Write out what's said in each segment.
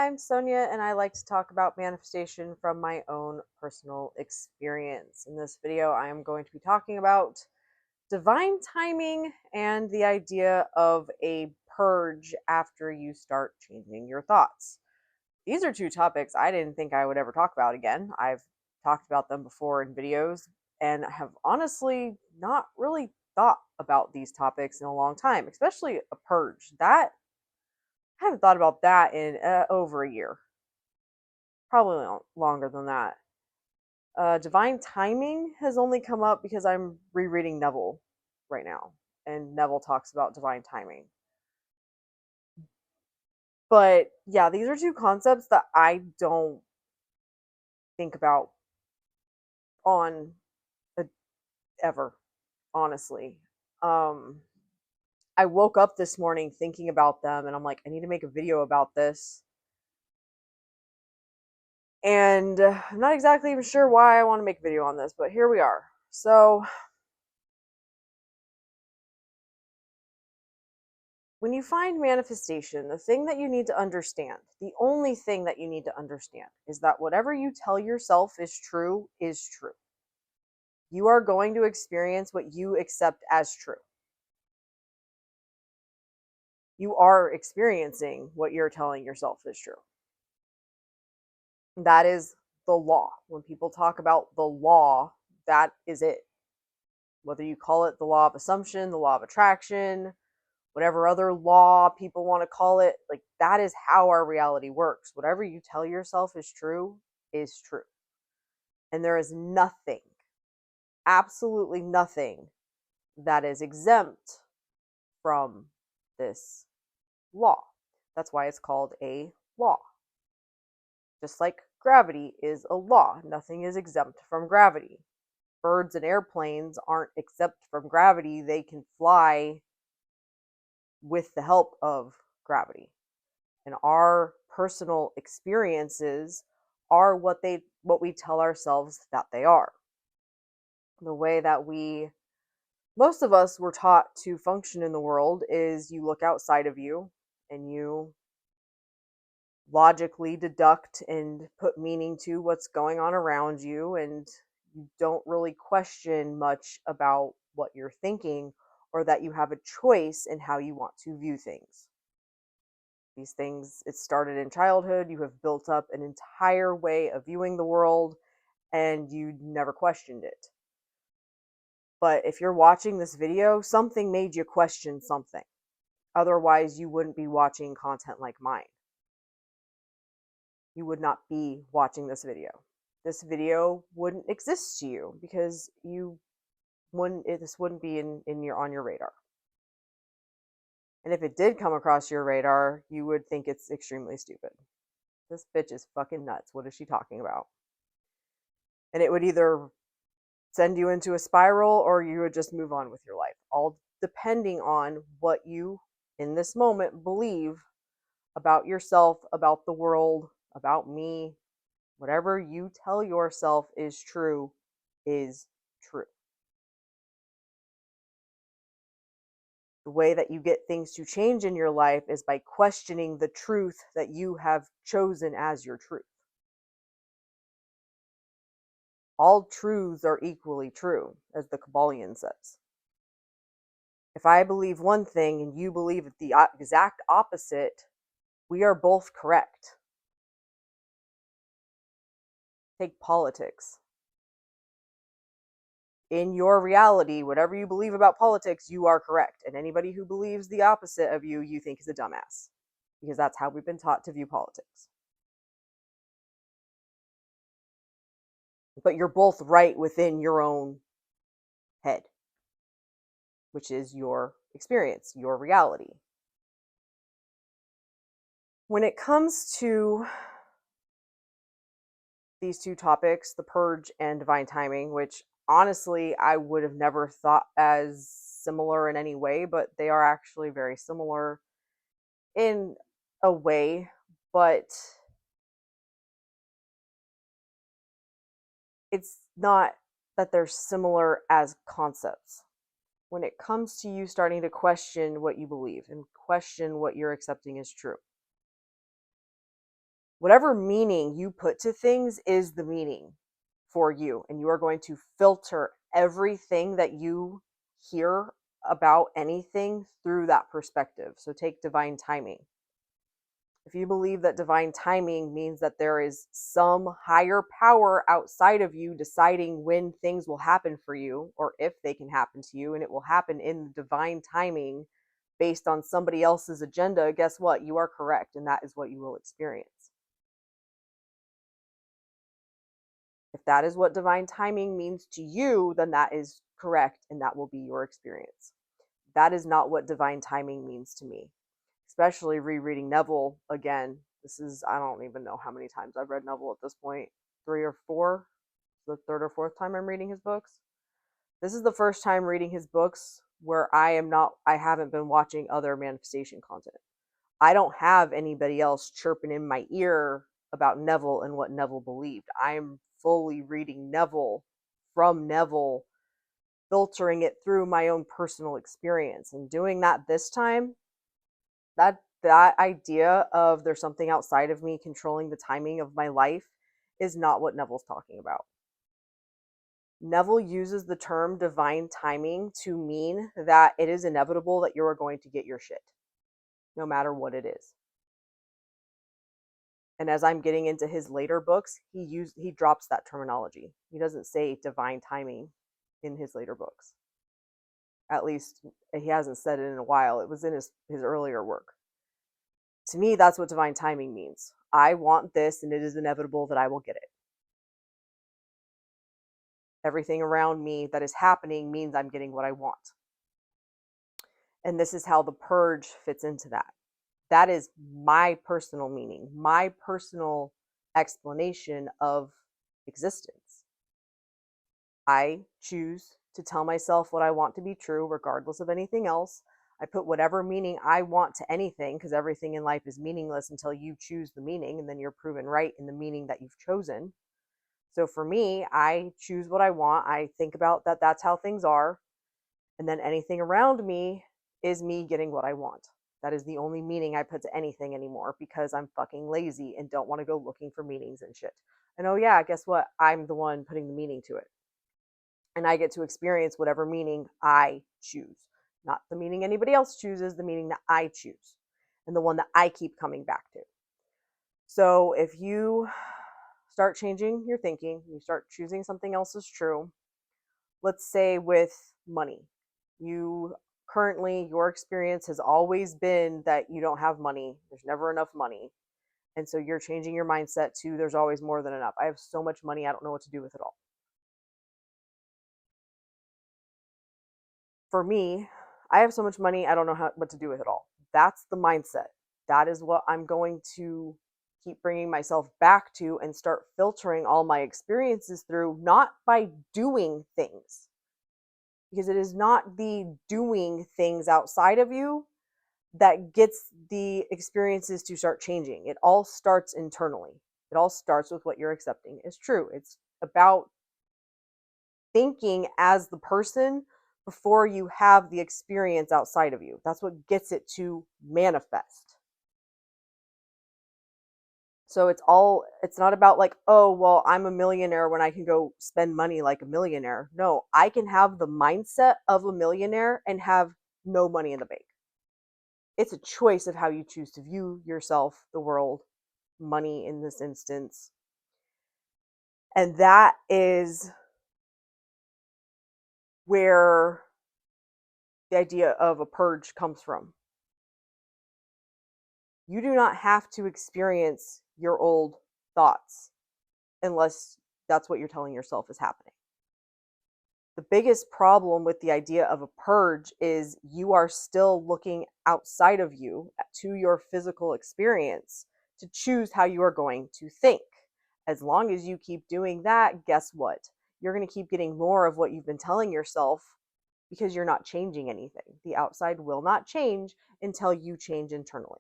I'm Sonia, and I like to talk about manifestation from my own personal experience. In this video, I am going to be talking about divine timing and the idea of a purge after you start changing your thoughts. These are two topics I didn't think I would ever talk about again. I've talked about them before in videos and have honestly not really thought about these topics in a long time, especially a purge. That I haven't thought about that in over a year, probably longer than that. Divine timing has only come up because I'm rereading Neville right now, and Neville talks about divine timing. But yeah, these are two concepts that I don't think about on a, ever, honestly. Um, I woke up this morning thinking about them, and I'm like, I need to make a video about this. And I'm not exactly even sure why I want to make a video on this, but here we are. So, when you find manifestation, the thing that you need to understand, the only thing that you need to understand, is that whatever you tell yourself is true is true. You are going to experience what you accept as true. You are experiencing what you're telling yourself is true. That is the law. When people talk about the law, that is it. Whether you call it the law of assumption, the law of attraction, whatever other law people want to call it, like that is how our reality works. Whatever you tell yourself is true is true. And there is nothing, absolutely nothing, that is exempt from this law. That's why it's called a law. Just like gravity is a law, nothing is exempt from gravity. Birds and airplanes aren't exempt from gravity, they can fly with the help of gravity. And our personal experiences are what we tell ourselves that they are. The way that most of us were taught to function in the world is you look outside of you and you logically deduct and put meaning to what's going on around you, and you don't really question much about what you're thinking or that you have a choice in how you want to view things. These things, it started in childhood. You have built up an entire way of viewing the world and you never questioned it. But if you're watching this video, something made you question something. Otherwise, you wouldn't be watching content like mine. You would not be watching this video. This video wouldn't exist to you because this wouldn't be on your radar. And if it did come across your radar, you would think it's extremely stupid. This bitch is fucking nuts. What is she talking about? And it would either send you into a spiral or you would just move on with your life, all depending on what you, in this moment, believe about yourself, about the world, about me. Whatever you tell yourself is true is true. The way that you get things to change in your life is by questioning the truth that you have chosen as your truth. All truths are equally true, as the Kabbalion says. If I believe one thing and you believe the exact opposite, we are both correct. Take politics. In your reality, whatever you believe about politics, you are correct. And anybody who believes the opposite of you, you think is a dumbass. Because that's how we've been taught to view politics. But you're both right within your own head, which is your experience, your reality. When it comes to these two topics, the purge and divine timing, which honestly I would have never thought as similar in any way, but they are actually very similar in a way, but it's not that they're similar as concepts. When it comes to you starting to question what you believe and question what you're accepting as true, Whatever meaning you put to things is the meaning for you. And you are going to filter everything that you hear about anything through that perspective. So take divine timing. If you believe that divine timing means that there is some higher power outside of you deciding when things will happen for you or if they can happen to you, and it will happen in divine timing based on somebody else's agenda, guess what? You are correct, and that is what you will experience. If that is what divine timing means to you, then that is correct, and that will be your experience. That is not what divine timing means to me. Especially rereading Neville again. This is, I don't even know how many times I've read Neville at this point. 3 or 4. The third or fourth time I'm reading his books. This is the first time reading his books where I haven't been watching other manifestation content. I don't have anybody else chirping in my ear about Neville and what Neville believed. I'm fully reading Neville from Neville, filtering it through my own personal experience. And doing that this time, that idea of there's something outside of me controlling the timing of my life is not what Neville's talking about. Neville uses the term divine timing to mean that it is inevitable that you are going to get your shit, no matter what it is. And as I'm getting into his later books, he drops that terminology. He doesn't say divine timing in his later books. At least he hasn't said it in a while. It was in his earlier work. To me, that's what divine timing means. I want this, and it is inevitable that I will get it. Everything around me that is happening means I'm getting what I want. And this is how the purge fits into that. That is my personal meaning, my personal explanation of existence. I choose to tell myself what I want to be true, regardless of anything else. I put whatever meaning I want to anything, because everything in life is meaningless until you choose the meaning, and then you're proven right in the meaning that you've chosen. So for me, I choose what I want. I think about that that's how things are. And then anything around me is me getting what I want. That is the only meaning I put to anything anymore, because I'm fucking lazy and don't want to go looking for meanings and shit. And oh yeah, guess what? I'm the one putting the meaning to it. And I get to experience whatever meaning I choose. Not the meaning anybody else chooses, the meaning that I choose. And the one that I keep coming back to. So if you start changing your thinking, you start choosing something else as true, let's say with money. Your experience has always been that you don't have money, there's never enough money. And so you're changing your mindset to there's always more than enough. I have so much money, I don't know what to do with it all. For me, I have so much money, I don't know what to do with it all. That's the mindset. That is what I'm going to keep bringing myself back to and start filtering all my experiences through, not by doing things. Because it is not the doing things outside of you that gets the experiences to start changing. It all starts internally. It all starts with what you're accepting is true. It's about thinking as the person before you have the experience outside of you. That's what gets it to manifest. So it's not about like, oh, well, I'm a millionaire when I can go spend money like a millionaire. No, I can have the mindset of a millionaire and have no money in the bank. It's a choice of how you choose to view yourself, the world, money in this instance. And that is where the idea of a purge comes from. You do not have to experience your old thoughts unless that's what you're telling yourself is happening. The biggest problem with the idea of a purge is you are still looking outside of you to your physical experience to choose how you are going to think. As long as you keep doing that, guess what? You're going to keep getting more of what you've been telling yourself, because you're not changing anything. The outside will not change until you change internally.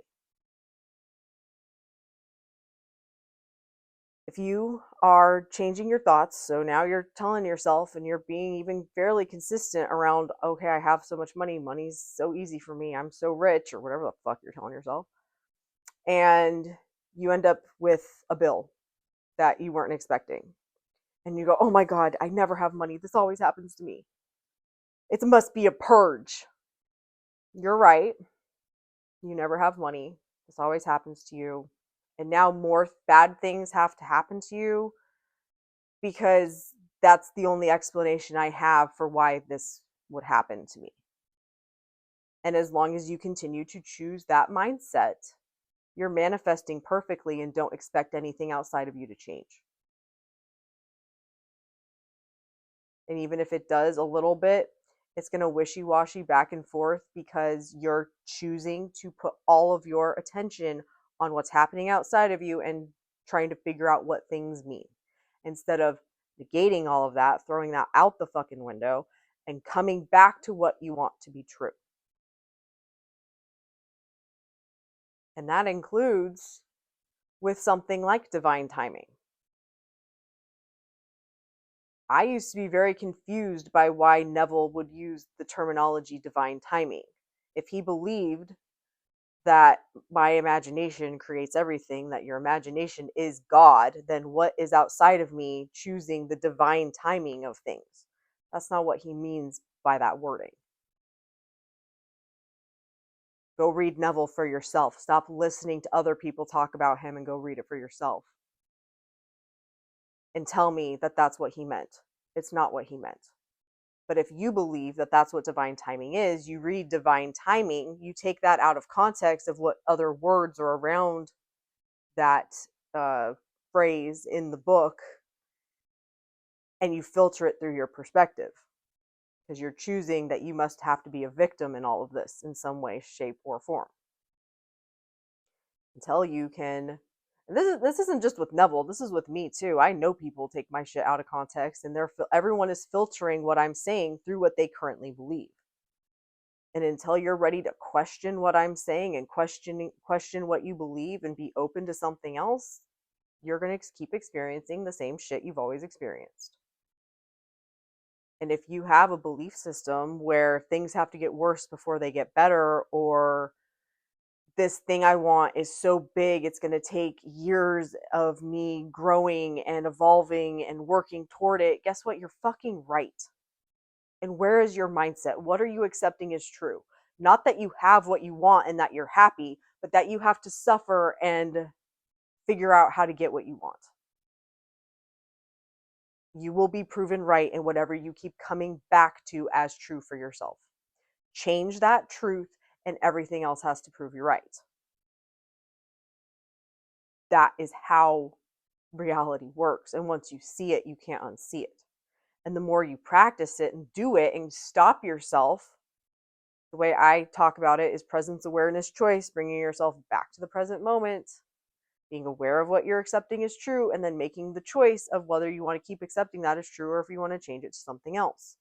If you are changing your thoughts, so now you're telling yourself and you're being even fairly consistent around, okay, I have so much money, money's so easy for me, I'm so rich, or whatever the fuck you're telling yourself, and you end up with a bill that you weren't expecting. And you go, oh my God, I never have money. This always happens to me. It must be a purge. You're right. You never have money. This always happens to you. And now more bad things have to happen to you because that's the only explanation I have for why this would happen to me. And as long as you continue to choose that mindset, you're manifesting perfectly and don't expect anything outside of you to change. And even if it does a little bit, it's going to wishy-washy back and forth because you're choosing to put all of your attention on what's happening outside of you and trying to figure out what things mean instead of negating all of that, throwing that out the fucking window and coming back to what you want to be true. And that includes with something like divine timing. I used to be very confused by why Neville would use the terminology divine timing. If he believed that my imagination creates everything, that your imagination is God, then what is outside of me choosing the divine timing of things? That's not what he means by that wording. Go read Neville for yourself. Stop listening to other people talk about him and go read it for yourself. And tell me that that's what he meant. It's not what he meant. But if you believe that that's what divine timing is, you read divine timing, you take that out of context of what other words are around that phrase in the book, and you filter it through your perspective. Because you're choosing that you must have to be a victim in all of this in some way, shape, or form. Until you can, and this isn't just with Neville, this is with me too. I know people take my shit out of context, and everyone is filtering what I'm saying through what they currently believe. And until you're ready to question what I'm saying and question what you believe and be open to something else, you're going to keep experiencing the same shit you've always experienced. And if you have a belief system where things have to get worse before they get better, or this thing I want is so big, it's going to take years of me growing and evolving and working toward it, guess what? You're fucking right. And where is your mindset? What are you accepting as true? Not that you have what you want and that you're happy, but that you have to suffer and figure out how to get what you want. You will be proven right in whatever you keep coming back to as true for yourself. Change that truth, and everything else has to prove you right. That is how reality works. And once you see it, you can't unsee it. And the more you practice it and do it and stop yourself, the way I talk about it is presence, awareness, choice, bringing yourself back to the present moment, being aware of what you're accepting is true, and then making the choice of whether you want to keep accepting that as true or if you want to change it to something else.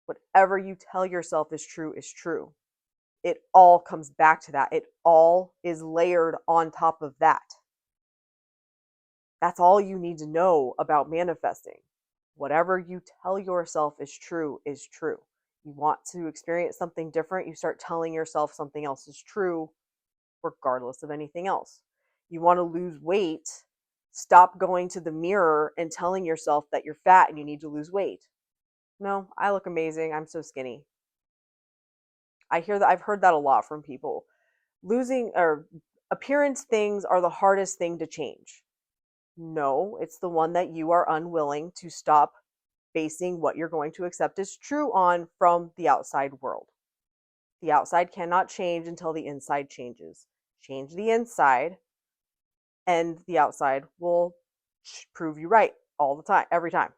Whatever you tell yourself is true is true. It all comes back to that. It all is layered on top of that. That's all you need to know about manifesting. Whatever you tell yourself is true is true. You want to experience something different, you start telling yourself something else is true, regardless of anything else. You want to lose weight, stop going to the mirror and telling yourself that you're fat and you need to lose weight. No, I look amazing. I'm so skinny. I've heard that a lot from people. Losing or appearance things are the hardest thing to change. No, it's the one that you are unwilling to stop basing what you're going to accept as true on from the outside world. The outside cannot change until the inside changes. Change the inside, and the outside will prove you right all the time, every time.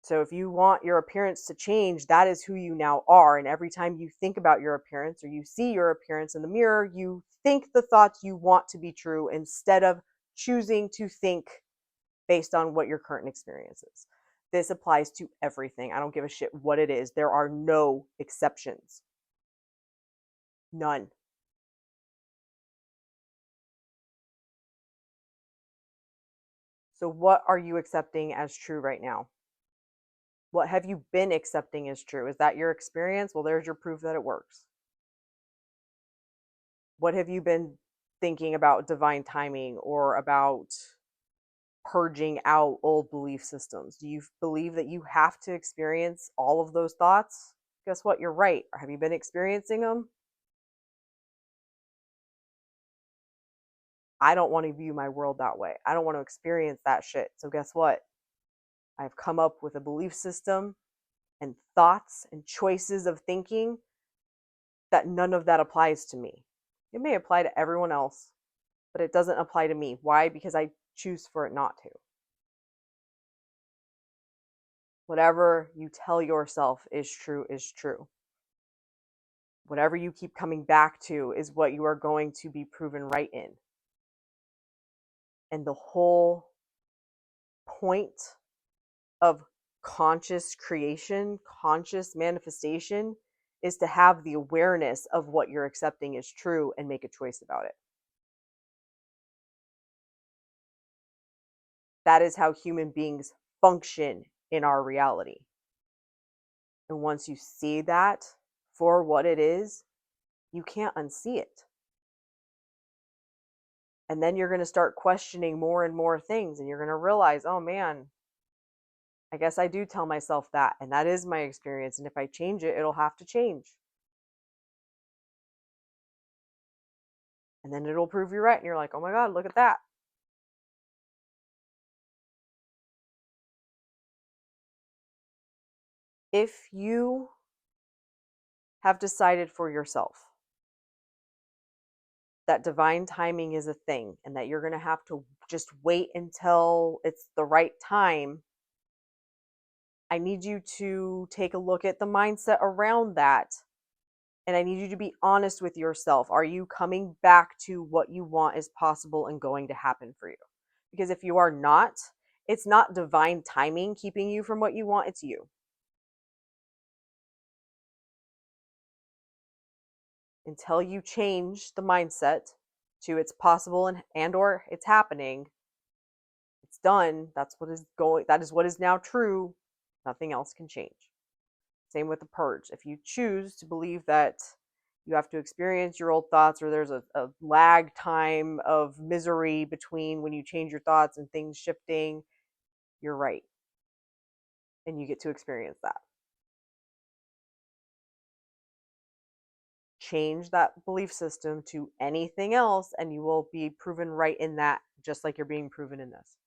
So if you want your appearance to change, that is who you now are. And every time you think about your appearance or you see your appearance in the mirror, you think the thoughts you want to be true instead of choosing to think based on what your current experience is. This applies to everything. I don't give a shit what it is. There are no exceptions. None. So what are you accepting as true right now? What have you been accepting as true? Is that your experience? Well, there's your proof that it works. What have you been thinking about divine timing or about purging out old belief systems? Do you believe that you have to experience all of those thoughts? Guess what? You're right. Have you been experiencing them? I don't want to view my world that way. I don't want to experience that shit. So, guess what? I've come up with a belief system and thoughts and choices of thinking that none of that applies to me. It may apply to everyone else, but it doesn't apply to me. Why? Because I choose for it not to. Whatever you tell yourself is true is true. Whatever you keep coming back to is what you are going to be proven right in. And the whole point of conscious creation, conscious manifestation, is to have the awareness of what you're accepting is true and make a choice about it. That is how human beings function in our reality. And once you see that for what it is, you can't unsee it. And then you're going to start questioning more and more things, and you're going to realize, oh man, I guess I do tell myself that, and that is my experience. And if I change it, it'll have to change. And then it'll prove you right. And you're like, oh my God, look at that. If you have decided for yourself that divine timing is a thing and that you're going to have to just wait until it's the right time, I need you to take a look at the mindset around that. And I need you to be honest with yourself. Are you coming back to what you want is possible and going to happen for you? Because if you are not, it's not divine timing keeping you from what you want, it's you. Until you change the mindset to it's possible and or it's happening, it's done. That is what is now true. Nothing else can change. Same with the purge. If you choose to believe that you have to experience your old thoughts or there's a lag time of misery between when you change your thoughts and things shifting, you're right. And you get to experience that. Change that belief system to anything else and you will be proven right in that, just like you're being proven in this.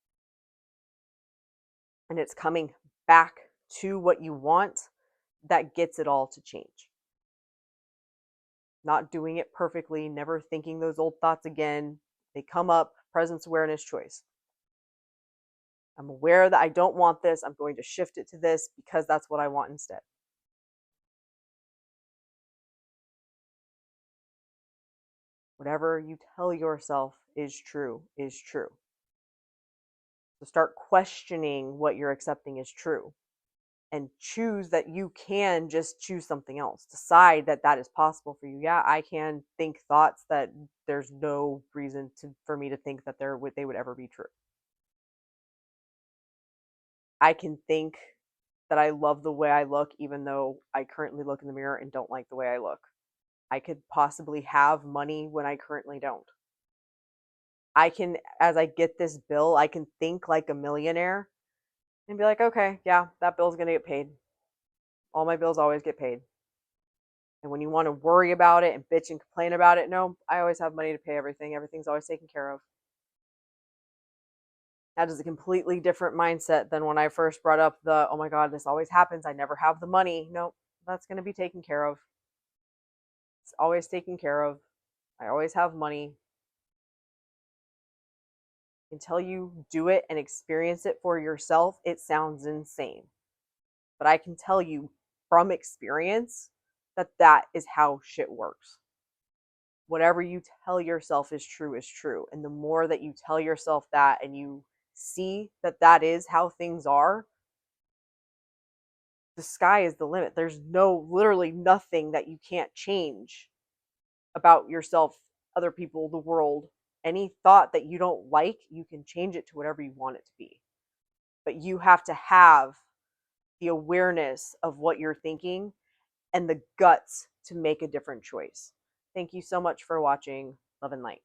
And it's coming back to what you want that gets it all to change. Not doing it perfectly, never thinking those old thoughts again. They come up, presence, awareness, choice. I'm aware that I don't want this. I'm going to shift it to this because that's what I want instead. Whatever you tell yourself is true is true. So start questioning what you're accepting is true and choose that you can just choose something else. Decide that that is possible for you. Yeah, I can think thoughts that there's no reason for me to think that they would ever be true. I can think that I love the way I look even though I currently look in the mirror and don't like the way I look. I could possibly have money when I currently don't. I can, as I get this bill, I can think like a millionaire and be like, okay, yeah, that bill's going to get paid. All my bills always get paid. And when you want to worry about it and bitch and complain about it, no, I always have money to pay everything. Everything's always taken care of. That is a completely different mindset than when I first brought up the, oh my God, this always happens. I never have the money. Nope, that's going to be taken care of. It's always taken care of. I always have money. Until you do it and experience it for yourself, it sounds insane. But I can tell you from experience that that is how shit works. Whatever you tell yourself is true is true. And the more that you tell yourself that and you see that that is how things are, the sky is the limit. There's literally nothing that you can't change about yourself, other people, the world. Any thought that you don't like, you can change it to whatever you want it to be. But you have to have the awareness of what you're thinking and the guts to make a different choice. Thank you so much for watching. Love and light.